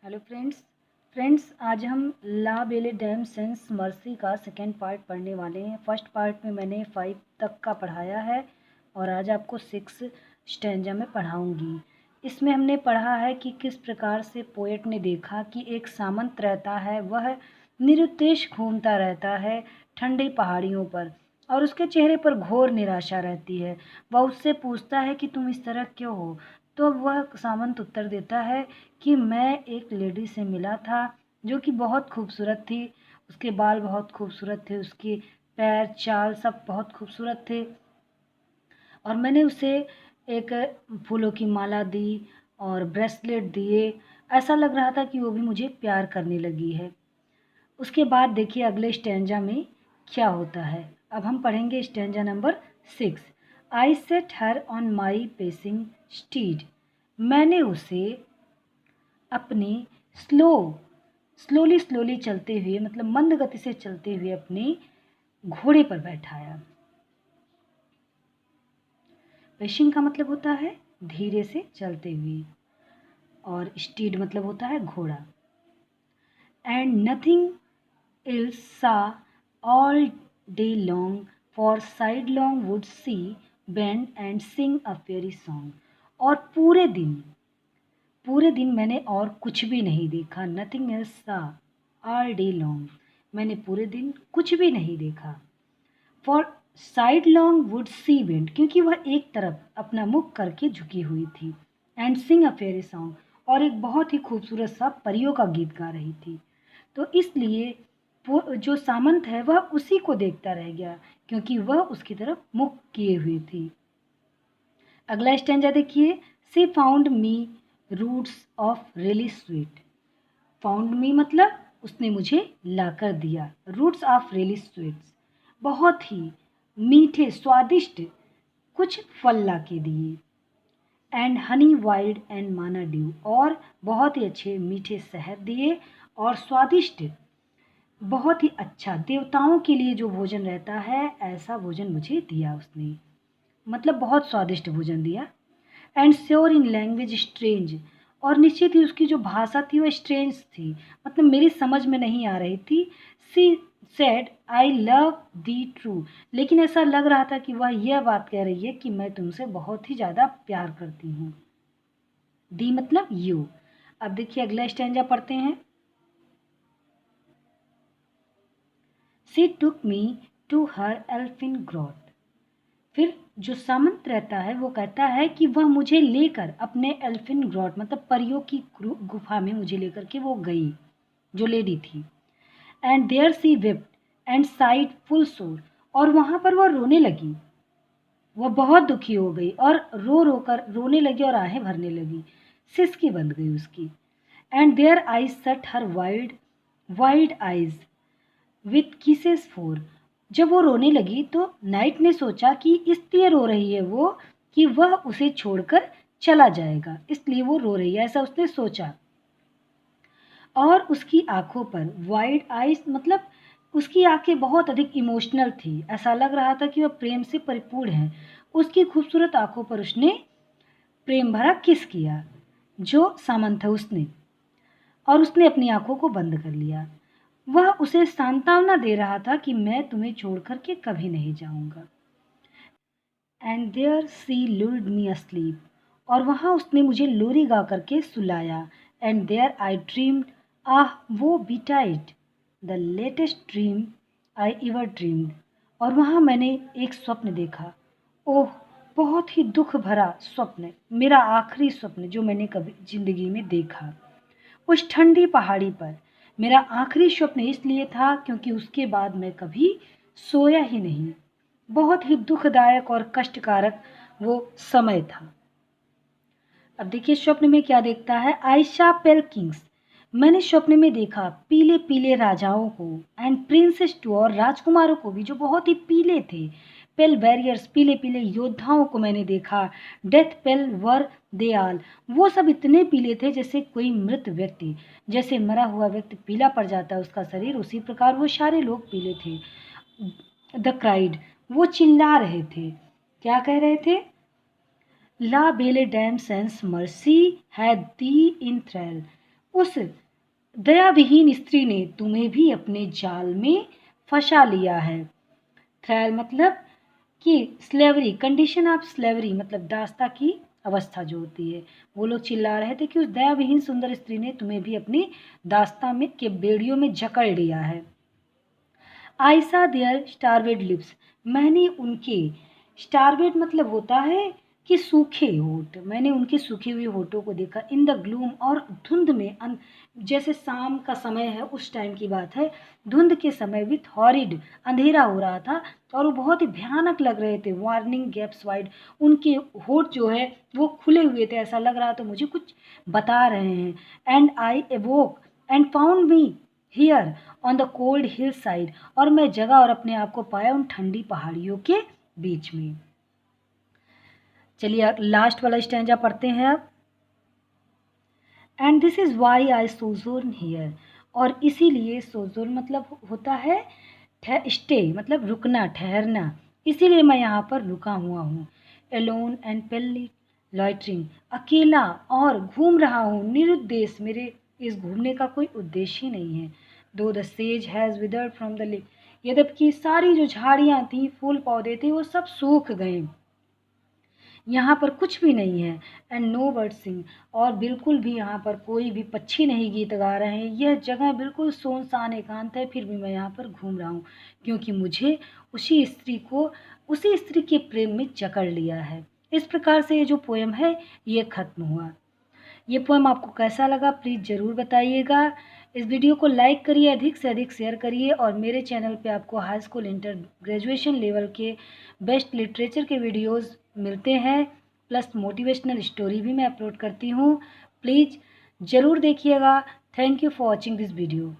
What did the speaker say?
Hello friends आज हम ला Belle Dame sans mercy का सेकेंड पार्ट पढ़ने वाले हैं। फर्स्ट पार्ट में मैंने 5 तक का पढ़ाया है और आज आपको 6 स्टैंजा में पढ़ाऊंगी। इसमें हमने पढ़ा है कि किस प्रकार से पोएट ने देखा कि एक सामंत रहता है, वह निरुद्देश घूमता रहता है ठंडी पहाड़ियों पर और उसके चेहरे पर घोर निराशा रहती है। वह उससे पूछता है कि तुम इस तरह क्यों हो, तो वह सामंत उत्तर देता है कि मैं एक लेडी से मिला था जो कि बहुत खूबसूरत थी। उसके बाल बहुत खूबसूरत थे, उसके पैर चाल सब बहुत खूबसूरत थे और मैंने उसे एक फूलों की माला दी और ब्रेसलेट दिए। ऐसा लग रहा था कि वो भी मुझे प्यार करने लगी है। उसके बाद देखिए अगले स्टैंजा में क्या होता है। अब हम पढ़ेंगे stanza number 6। I set her on my pacing stead. मैंने उसे अपने स्लोली चलते हुए, मतलब मंद गति से चलते हुए अपने घोड़े पर बैठाया। पेशिंग का मतलब होता है धीरे से चलते हुए और स्टीड मतलब होता है घोड़ा। And nothing else saw all day long for sidelong would she bend and sing a fairy song. और पूरे दिन मैंने और कुछ भी नहीं देखा। Nothing else saw all day long, मैंने पूरे दिन कुछ भी नहीं देखा। For sidelong would she went, क्योंकि वह एक तरफ अपना मुख करके झुकी हुई थी। And sing a fairy song, और एक बहुत ही खूबसूरत सा परियों का गीत गा रही थी। तो इसलिए वो जो सामंत है वह उसी को देखता रह गया, क्योंकि वह उसकी तरफ मुख किए हुए थी। अगला स्टैंजा देखिए। She found me roots of really sweet. Found me मतलब उसने मुझे लाकर दिया। रूट्स ऑफ रियली स्वीट्स, बहुत ही मीठे स्वादिष्ट कुछ फल ला के दिए। एंड हनी वाइल्ड एंड माना ड्यू, और बहुत ही अच्छे मीठे शहद दिए और स्वादिष्ट, बहुत ही अच्छा देवताओं के लिए जो भोजन रहता है ऐसा भोजन मुझे दिया उसने, मतलब बहुत स्वादिष्ट भोजन दिया। And sure in language strange, और निश्चित ही उसकी जो भाषा थी वो स्ट्रेंज थी, मतलब मेरी समझ में नहीं आ रही थी। She said I love the true, लेकिन ऐसा लग रहा था कि वह यह बात कह रही है कि मैं तुमसे बहुत ही ज़्यादा प्यार करती हूँ। दी मतलब यू। अब देखिए अगला स्टैंजा पढ़ते हैं। सी टुक मी टू हर एल्फिन ग्रोट। फिर जो सामंत रहता है वो कहता है कि वह मुझे लेकर अपने एल्फिन ग्रॉट, मतलब परियों की गुफा में मुझे लेकर के वो गई, जो लेडी थी। And there she wept and sighed full sore, और वहां पर वह रोने लगी। वह बहुत दुखी हो गई और रो रो कर रोने लगी और आहें भरने लगी। सिसकी बंद गई उसकी। And there eyes shut her wild wild eyes with kisses four. जब वो रोने लगी तो नाइट ने सोचा कि इसलिए रो रही है वो कि वह उसे छोड़कर चला जाएगा, इसलिए वो रो रही है, ऐसा उसने सोचा। और उसकी आंखों पर वाइड आईज मतलब उसकी आंखें बहुत अधिक इमोशनल थी, ऐसा लग रहा था कि वह प्रेम से परिपूर्ण है। उसकी खूबसूरत आंखों पर उसने प्रेम भरा किस किया, जो सामंत है उसने, और उसने अपनी आंखों को बंद कर लिया। वह उसे सांत्वना दे रहा था कि मैं तुम्हें छोड़ करके कभी नहीं जाऊंगा। And there she lulled me asleep, और वहां उसने मुझे लोरी गा करके सुलाया। And there I dreamed, ah woe betide, the latest dream I ever dreamed, और वहां मैंने एक स्वप्न देखा। ओह बहुत ही दुख भरा स्वप्न, मेरा आखिरी स्वप्न जो मैंने कभी जिंदगी में देखा। उस ठंडी पहाड़ी पर मेरा आखिरी स्वप्न इसलिए था क्योंकि उसके बाद मैं कभी सोया ही नहीं। बहुत ही दुखदायक और कष्टकारक वो समय था। अब देखिए स्वप्न में क्या देखता है। आयशा पेल किंग्स, मैंने स्वप्न में देखा पीले पीले राजाओं को। एंड प्रिंसेस टू, और राजकुमारों को भी जो बहुत ही पीले थे। पेल बैरियर्स, पीले पीले योद्धाओं को मैंने देखा। डेथ पेल वर दे आल, वो सब इतने पीले थे जैसे कोई मृत व्यक्ति, जैसे मरा हुआ व्यक्ति पीला पड़ जाता है उसका शरीर, उसी प्रकार वो सारे लोग पीले थे। द क्राइड, वो चिल्ला रहे थे, क्या कह रहे थे। La Belle Dame sans merci had thee in thrall, उस दयाविहीन स्त्री ने तुम्हें भी अपने जाल में फंसा लिया है। थ्रैल मतलब कि स्लेवरी, कंडीशन ऑफ स्लेवरी मतलब दासता की अवस्था जो होती है। वो लोग चिल्ला रहे थे कि उस दयाविहीन सुंदर स्त्री ने तुम्हें भी अपनी दास्ता में के बेड़ियों में जकड़ लिया है। आई सा देयर स्टारवेड लिप्स, मैंने उनके, स्टारवेड मतलब होता है कि सूखे होठ, मैंने उनके सूखे हुए होठों को देखा। इन द ग्लूम, और धुंध में, जैसे शाम का समय है उस टाइम की बात है, धुंध के समय विथ हॉरिड, अंधेरा हो रहा था और वो बहुत ही भयानक लग रहे थे। वार्निंग गैप्स वाइड, उनके होठ जो है वो खुले हुए थे, ऐसा लग रहा था मुझे कुछ बता रहे हैं। And I evoke and found me here on the cold hill side, और मैं जगह और अपने आप को पाया उन ठंडी पहाड़ियों के बीच में। चलिए लास्ट वाला स्टैंजा पढ़ते हैं अब। And this is why I sojourn here, और इसीलिए सोजोर्न मतलब होता है स्टे मतलब रुकना, ठहरना, इसीलिए मैं यहाँ पर रुका हुआ हूँ। एलोन एंड पेल्ली लॉइटरिंग, अकेला और घूम रहा हूँ, निरुद्देश, मेरे इस घूमने का कोई उद्देश्य ही नहीं है। दो the sage has withered from the lip, यद्यपि सारी जो झाड़ियाँ थी, फूल पौधे थे, वो सब सूख गए, यहाँ पर कुछ भी नहीं है। एंड नो बर्ड सिंग, और बिल्कुल भी यहाँ पर कोई भी पक्षी नहीं गीत गा रहे हैं। यह जगह बिल्कुल सुनसान एकांत है, फिर भी मैं यहाँ पर घूम रहा हूँ क्योंकि मुझे उसी स्त्री के प्रेम में जकड़ लिया है। इस प्रकार से ये जो पोएम है ये खत्म हुआ। ये पोएम आपको कैसा लगा प्लीज़ ज़रूर बताइएगा। इस वीडियो को लाइक करिए, अधिक से अधिक शेयर करिए, और मेरे चैनल पे आपको high school, inter, graduation level के बेस्ट लिटरेचर के वीडियोस मिलते हैं, प्लस मोटिवेशनल स्टोरी भी मैं अपलोड करती हूँ। प्लीज़ ज़रूर देखिएगा। Thank you for watching this video.